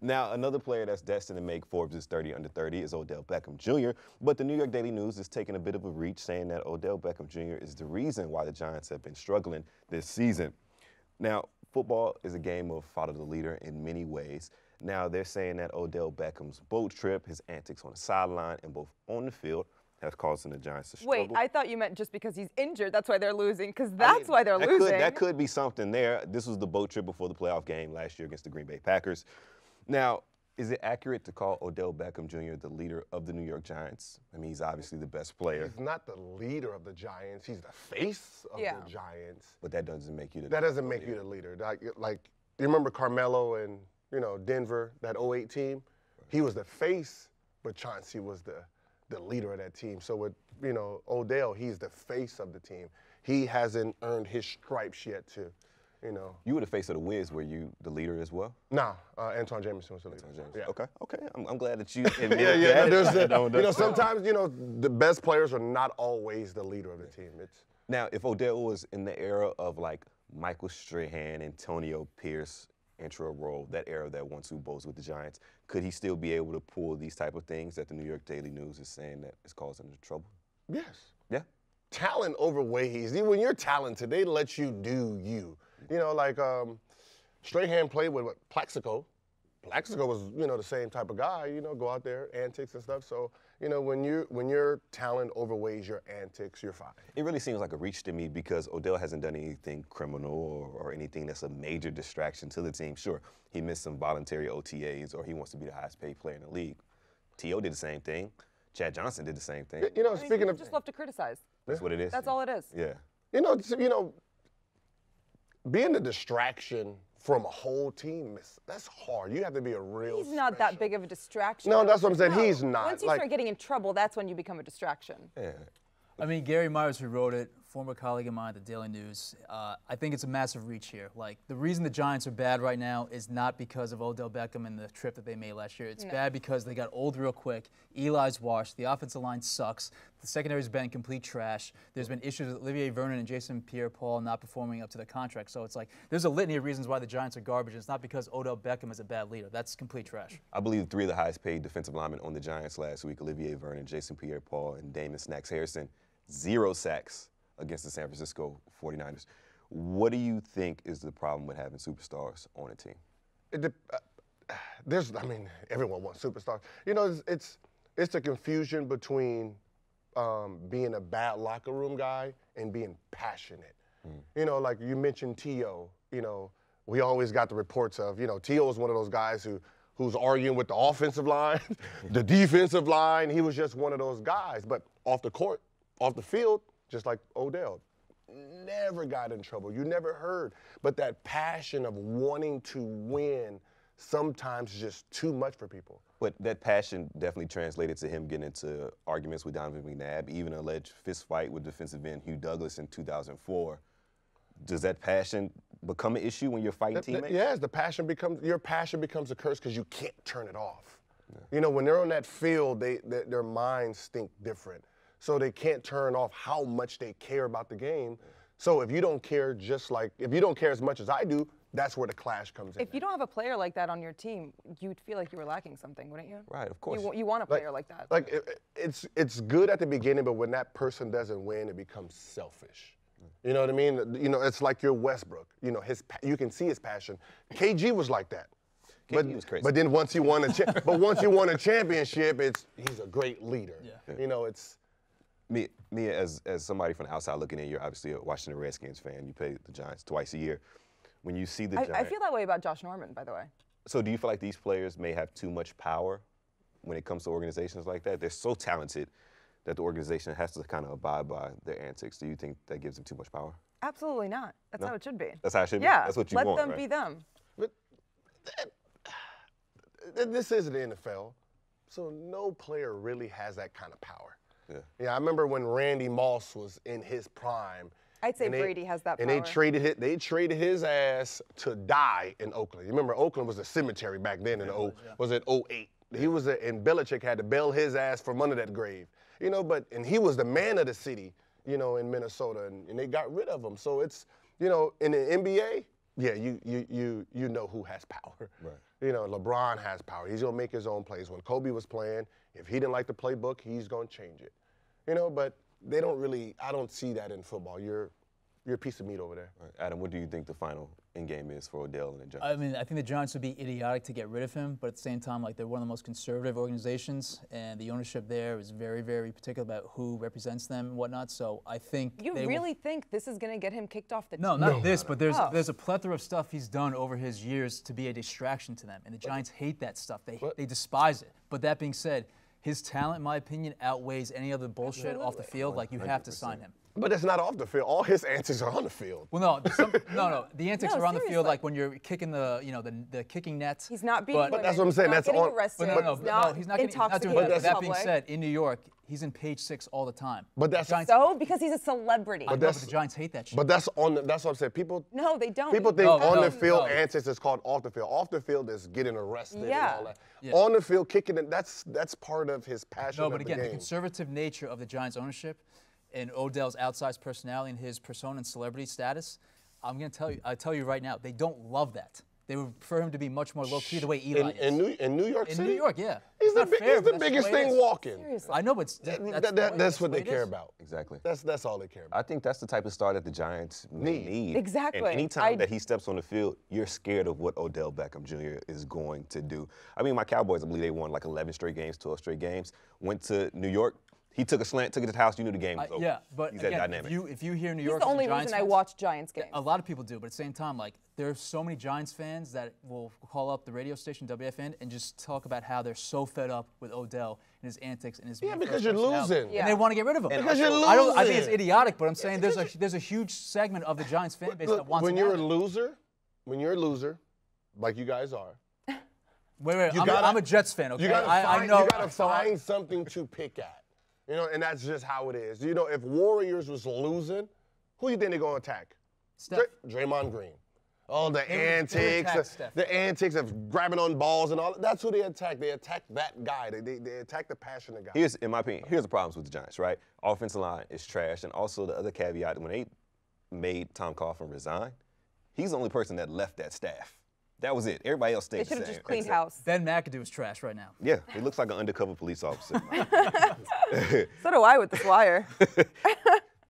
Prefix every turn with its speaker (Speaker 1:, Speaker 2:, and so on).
Speaker 1: Now, another player that's destined to make Forbes' 30 under 30 is Odell Beckham Jr., but the New York Daily News is taking a bit of a reach, saying that Odell Beckham Jr. is the reason why the Giants have been struggling this season. Now, football is a game of follow the leader in many ways. Now, they're saying that Odell Beckham's boat trip, his antics on the sideline, and both on the field have caused the Giants to struggle.
Speaker 2: Wait, I thought you meant just because he's injured, that's why they're losing, because that's why they're losing.
Speaker 1: That could be something there. This was the boat trip before the playoff game last year against the Green Bay Packers. Now, is it accurate to call Odell Beckham Jr. the leader of the New York Giants? I mean, he's obviously the best player.
Speaker 3: He's not the leader of the Giants. He's the face of the Giants.
Speaker 1: But that doesn't make you the
Speaker 3: leader. That doesn't make you the leader. Like, you remember Carmelo and, Denver, that 08 team? He was the face, but Chauncey was the leader of that team. So with, Odell, he's the face of the team. He hasn't earned his stripes yet to,
Speaker 1: You were the face of the Wiz. Were you the leader as well?
Speaker 3: No, Antoine Jameson was the leader.
Speaker 1: Yeah. Okay. I'm glad that you admitted that.
Speaker 3: Sometimes, the best players are not always the leader of the team.
Speaker 1: Now, if Odell was in the era of like Michael Strahan, Antonio Pierce, intro role, that era that won Super Bowls with the Giants, could he still be able to pull these type of things that the New York Daily News is saying that is causing the trouble?
Speaker 3: Yes.
Speaker 1: Yeah.
Speaker 3: Talent overweighs. When you're talented, they let you do you. Strahan played with Plaxico. Plaxico was, the same type of guy, go out there, antics and stuff. So, when your talent overweighs your antics, you're fine.
Speaker 1: It really seems like a reach to me because Odell hasn't done anything criminal or anything that's a major distraction to the team. Sure, he missed some voluntary OTAs or he wants to be the highest paid player in the league. T.O. did the same thing. Chad Johnson did the same thing.
Speaker 3: Speaking of...
Speaker 2: just love to criticize.
Speaker 1: That's what it is.
Speaker 2: That's all it is.
Speaker 1: Yeah.
Speaker 3: Being a distraction from a whole team, that's hard. You have to be a real
Speaker 2: He's not that big of a distraction.
Speaker 3: No, that's what I'm saying. No. He's not.
Speaker 2: Once you start getting in trouble, that's when you become a distraction.
Speaker 1: Yeah.
Speaker 4: I mean, Gary Myers, who wrote it, former colleague of mine at the Daily News, I think it's a massive reach here. Like, the reason the Giants are bad right now is not because of Odell Beckham and the trip that they made last year. It's bad because they got old real quick. Eli's washed. The offensive line sucks. The secondary's been complete trash. There's been issues with Olivier Vernon and Jason Pierre-Paul not performing up to their contract. So it's like, there's a litany of reasons why the Giants are garbage. It's not because Odell Beckham is a bad leader. That's complete trash.
Speaker 1: I believe 3 of the highest paid defensive linemen on the Giants last week, Olivier Vernon, Jason Pierre-Paul, and Damon Snacks Harrison, 0 sacks against the San Francisco 49ers. What do you think is the problem with having superstars on a team?
Speaker 3: Everyone wants superstars. It's the confusion between being a bad locker room guy and being passionate. Like you mentioned T.O., we always got the reports of, T.O. is one of those guys who's arguing with the offensive line, the defensive line. He was just one of those guys. But off the court, off the field, just like Odell, never got in trouble. You never heard. But that passion of wanting to win sometimes is just too much for people.
Speaker 1: But that passion definitely translated to him getting into arguments with Donovan McNabb, even an alleged fist fight with defensive end Hugh Douglas in 2004. Does that passion become an issue when you're fighting teammates?
Speaker 3: Yes, your passion becomes a curse because you can't turn it off. Yeah. When they're on that field, their minds think different. So they can't turn off how much they care about the game. So if you don't care if you don't care as much as I do, that's where the clash comes in.
Speaker 2: If you don't have a player like that on your team, you'd feel like you were lacking something, wouldn't you?
Speaker 1: Right, of course.
Speaker 2: You want a player like that.
Speaker 3: It's good at the beginning, but when that person doesn't win, it becomes selfish. You know what I mean? It's like your Westbrook. You can see his passion. KG was like that.
Speaker 1: KG was crazy.
Speaker 3: But then once he won a championship, he's a great leader.
Speaker 1: Yeah. Me as somebody from the outside looking in, you're obviously a Washington Redskins fan. You play the Giants twice a year. When you see the Giants,
Speaker 2: I feel that way about Josh Norman, by the way.
Speaker 1: So do you feel like these players may have too much power when it comes to organizations like that? They're so talented that the organization has to kind of abide by their antics. Do you think that gives them too much power?
Speaker 2: Absolutely not. That's how it should be.
Speaker 1: That's how it should be?
Speaker 2: Yeah.
Speaker 1: That's what you
Speaker 2: want,
Speaker 1: want,
Speaker 2: Let them
Speaker 1: right?
Speaker 2: be them.
Speaker 3: But this is the NFL, so no player really has that kind of power. Yeah, I remember when Randy Moss was in his prime.
Speaker 2: I'd say Brady has that power.
Speaker 3: And they traded his ass to die in Oakland. You remember Oakland was a cemetery back then was it 08? He was and Belichick had to bail his ass from under that grave. And he was the man of the city, in Minnesota, and they got rid of him. So it's, in the NBA, yeah, you know who has power.
Speaker 1: Right.
Speaker 3: You know, LeBron has power. He's going to make his own plays. When Kobe was playing, if he didn't like the playbook, he's going to change it. You know, but they don't really, I don't see that in football. You're a piece of meat over there.
Speaker 1: Right. Adam, what do you think the final end game is for Odell and the Giants?
Speaker 4: I mean, I think the Giants would be idiotic to get rid of him, but at the same time, like, they're one of the most conservative organizations, and the ownership there is very, very particular about who represents them and whatnot. So I think
Speaker 2: You really think this is going to get him kicked off the team?
Speaker 4: No, not this, but there's
Speaker 2: Oh.
Speaker 4: there's a plethora of stuff he's done over his years to be a distraction to them, and the Giants hate that stuff. They despise it. But that being said, his talent, in my opinion, outweighs any other bullshit off the field. Like, you have to sign him.
Speaker 3: But that's not off the field. All his antics are on the field.
Speaker 4: Well, no. The antics
Speaker 2: No,
Speaker 4: are on the field,
Speaker 2: seriously.
Speaker 4: like when you're kicking the kicking net.
Speaker 2: He's not beating
Speaker 4: But
Speaker 2: women.
Speaker 3: that's what I'm saying,
Speaker 2: He's not
Speaker 3: that's
Speaker 2: getting
Speaker 3: on-
Speaker 2: arrested.
Speaker 4: But no,
Speaker 2: He's not
Speaker 4: he's not doing that.
Speaker 2: intoxicating
Speaker 4: But
Speaker 2: in
Speaker 4: that being
Speaker 2: public.
Speaker 4: said, in New York, he's in page 6 all the time.
Speaker 3: But that's
Speaker 4: Giants,
Speaker 2: So? Because he's a celebrity.
Speaker 4: I know, but the Giants hate that shit.
Speaker 3: But that's that's what I'm saying. People
Speaker 2: No, they don't.
Speaker 3: People think
Speaker 4: No,
Speaker 3: on
Speaker 4: no,
Speaker 3: the field
Speaker 4: no.
Speaker 3: antics is called off the field. Off the field is getting arrested
Speaker 2: Yeah.
Speaker 3: and all that.
Speaker 4: Yeah.
Speaker 3: On the field, kicking it, that's part of his passion
Speaker 4: No,
Speaker 3: of
Speaker 4: but
Speaker 3: the
Speaker 4: again, the
Speaker 3: game.
Speaker 4: conservative nature of the Giants' ownership and Odell's outsized personality and his persona and celebrity status, I tell you right now, they don't love that. They would prefer him to be much more low-key the way Eli is.
Speaker 3: in New York
Speaker 4: In
Speaker 3: City?
Speaker 4: New York, yeah.
Speaker 3: He's
Speaker 4: It's
Speaker 3: the,
Speaker 4: not fair,
Speaker 3: he's
Speaker 4: but
Speaker 3: the
Speaker 4: that's
Speaker 3: biggest
Speaker 4: way it
Speaker 3: thing
Speaker 4: is.
Speaker 3: walking.
Speaker 2: Seriously.
Speaker 4: I know, but
Speaker 3: That's what they
Speaker 4: it
Speaker 3: care
Speaker 4: is.
Speaker 3: about.
Speaker 1: Exactly.
Speaker 3: That's all they care about.
Speaker 1: I think that's the type of star that the Giants need.
Speaker 2: Exactly.
Speaker 1: And anytime that he steps on the field, you're scared of what Odell Beckham Jr. is going to do. I mean, my Cowboys, I believe they won like 11 straight games, 12 straight games. Went to New York. He took a slant, took it to the house. You knew the game was over.
Speaker 4: Yeah, but
Speaker 1: he's that
Speaker 4: again,
Speaker 1: dynamic.
Speaker 4: if you hear New
Speaker 2: He's
Speaker 4: York
Speaker 2: the
Speaker 4: as a
Speaker 2: only
Speaker 4: Giants
Speaker 2: reason I
Speaker 4: fans,
Speaker 2: watch Giants games.
Speaker 4: a lot of people do, but at the same time, like, there's so many Giants fans that will call up the radio station WFN and just talk about how they're so fed up with Odell and his antics and his
Speaker 3: because you're
Speaker 4: personality.
Speaker 3: losing.
Speaker 4: And they want to get rid of him.
Speaker 3: Because you're
Speaker 4: I think it's
Speaker 3: losing.
Speaker 4: idiotic, but I'm saying there's a huge segment of the Giants fan base that
Speaker 3: Look,
Speaker 4: wants
Speaker 3: when
Speaker 4: him
Speaker 3: you're
Speaker 4: out.
Speaker 3: a loser, like you guys are,
Speaker 4: Wait,
Speaker 3: you
Speaker 4: I'm a Jets fan, okay?
Speaker 3: you gotta
Speaker 4: I know.
Speaker 3: you gotta find something to pick at. You know, and that's just how it is. You know, if Warriors was losing, who do you think they're gonna attack?
Speaker 4: Steph.
Speaker 3: Draymond Green. All the
Speaker 4: They would
Speaker 3: antics,
Speaker 4: attack Steph.
Speaker 3: the antics of grabbing on balls and all. That's who they attack. They attack that guy. They attack the passionate guy.
Speaker 1: In my opinion, here's the problems with the Giants, right? Offensive line is trash. And also the other caveat, when they made Tom Coughlin resign, he's the only person that left that staff. That was it. Everybody else
Speaker 2: They
Speaker 1: stayed the
Speaker 2: should
Speaker 1: same.
Speaker 2: have just cleaned
Speaker 1: except-
Speaker 2: house.
Speaker 4: Ben McAdoo is trash right now.
Speaker 1: Yeah, he looks like an undercover police officer.
Speaker 2: So do I with this wire.